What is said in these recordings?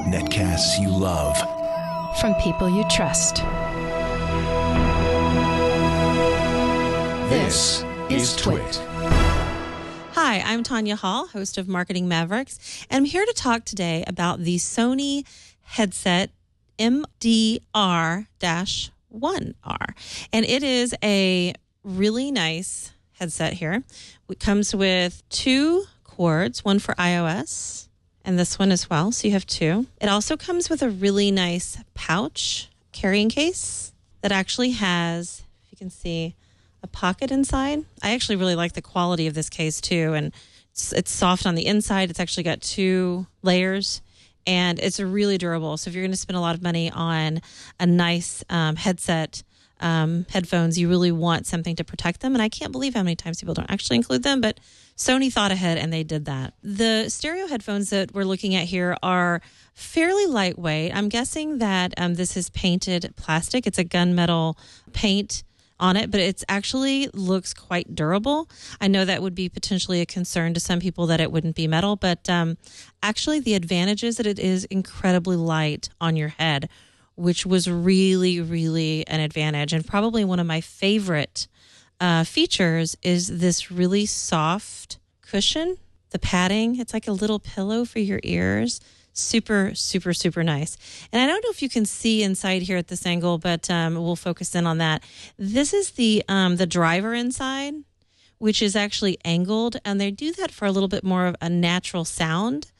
Netcasts you love. From people you trust. This is Twit. Hi, I'm Tonya Hall, host of Marketing Mavericks, and I'm here to talk today about the Sony headset MDR-1r. And it is a really nice headset here. It comes with 2 cords, one for iOS and this one as well. So you have 2. It also comes with a really nice pouch carrying case that actually has, if you can see, a pocket inside. I actually really like the quality of this case too. And it's soft on the inside. It's actually got 2 layers and it's really durable. So if you're going to spend a lot of money on a nice headset, headphones, you really want something to protect them. And I can't believe how many times people don't actually include them, but Sony thought ahead and they did that. The stereo headphones that we're looking at here are fairly lightweight. I'm guessing that this is painted plastic. It's a gunmetal paint on it, but it's actually looks quite durable. I know that would be potentially a concern to some people that it wouldn't be metal, but actually the advantage is that it is incredibly light on your head, which was really, really an advantage. And probably one of my favorite features is this really soft cushion, the padding. It's like a little pillow for your ears. Super, super, super nice. And I don't know if you can see inside here at this angle, but we'll focus in on that. This is the driver inside, which is actually angled, and they do that for a little bit more of a natural sound.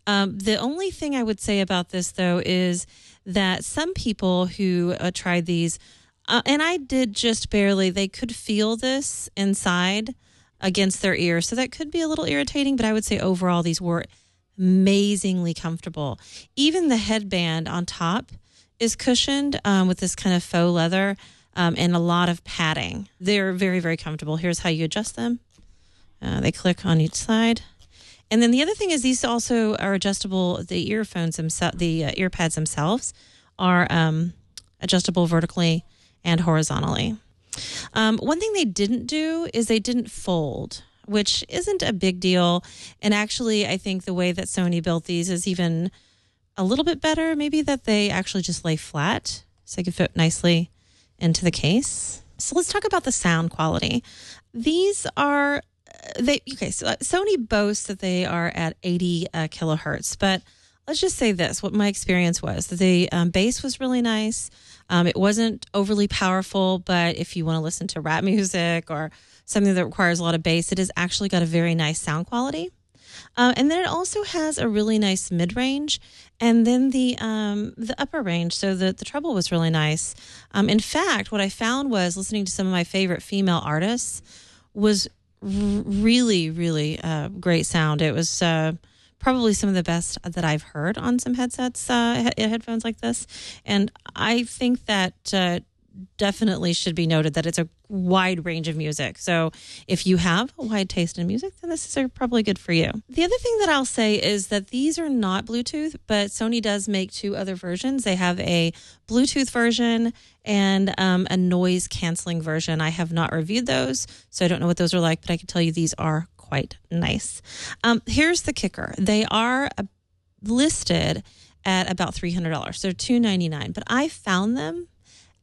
The only thing I would say about this, though, is that some people who tried these, and I did just barely, they could feel this inside against their ear. So that could be a little irritating, but I would say overall these were amazingly comfortable. Even the headband on top is cushioned with this kind of faux leather and a lot of padding. They're very, very comfortable. Here's how you adjust them. They click on each side. And then the other thing is these also are adjustable. The earphones themselves, the earpads themselves are adjustable vertically and horizontally. One thing they didn't do is they didn't fold, which isn't a big deal. And actually, I think the way that Sony built these is even a little bit better. Maybe that they actually just lay flat so they could fit nicely into the case. So let's talk about the sound quality. These are... so Sony boasts that they are at 80 kilohertz, but let's just say this, what my experience was. The bass was really nice. It wasn't overly powerful, but if you want to listen to rap music or something that requires a lot of bass, it has actually got a very nice sound quality. And then it also has a really nice mid-range and then the upper range. So the treble was really nice. In fact, what I found was listening to some of my favorite female artists was really, really great sound. It was probably some of the best that I've heard on some headsets, headphones like this. And I think that definitely should be noted that it's a wide range of music. So if you have a wide taste in music, then this is probably good for you. The other thing that I'll say is that these are not Bluetooth, but Sony does make 2 other versions. They have a Bluetooth version and a noise canceling version. I have not reviewed those, so I don't know what those are like, but I can tell you these are quite nice. Here's the kicker. They are listed at about $300. They're $299, but I found them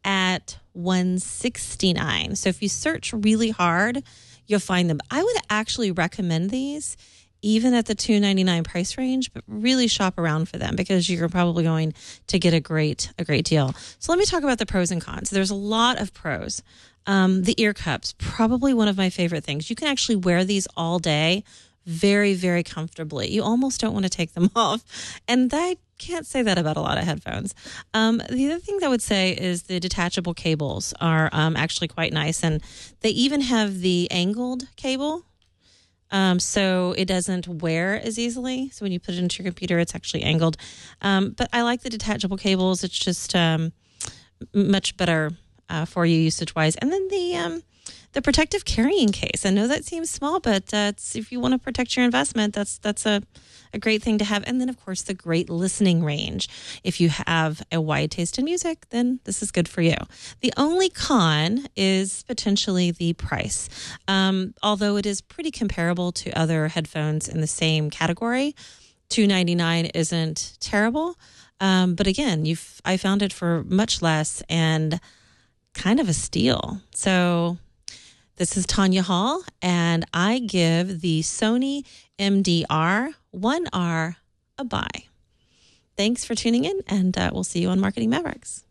at $169. So if you search really hard, you'll find them. I would actually recommend these even at the $299 price range, but really shop around for them because you're probably going to get a great deal. So let me talk about the pros and cons. There's a lot of pros. The ear cups, probably one of my favorite things. You can actually wear these all day very, very comfortably. You almost don't want to take them off. And I can't say that about a lot of headphones. The other thing that I would say is the detachable cables are actually quite nice. And they even have the angled cable. So it doesn't wear as easily. So when you put it into your computer, it's actually angled. But I like the detachable cables. It's just much better for you usage-wise. And then the protective carrying case. I know that seems small, but if you want to protect your investment, that's a great thing to have. And then, of course, the great listening range. If you have a wide taste in music, then this is good for you. The only con is potentially the price. Although it is pretty comparable to other headphones in the same category, $299 isn't terrible. But again, I found it for much less and kind of a steal. So this is Tonya Hall, and I give the Sony MDR-1r a buy. Thanks for tuning in, and we'll see you on Marketing Mavericks.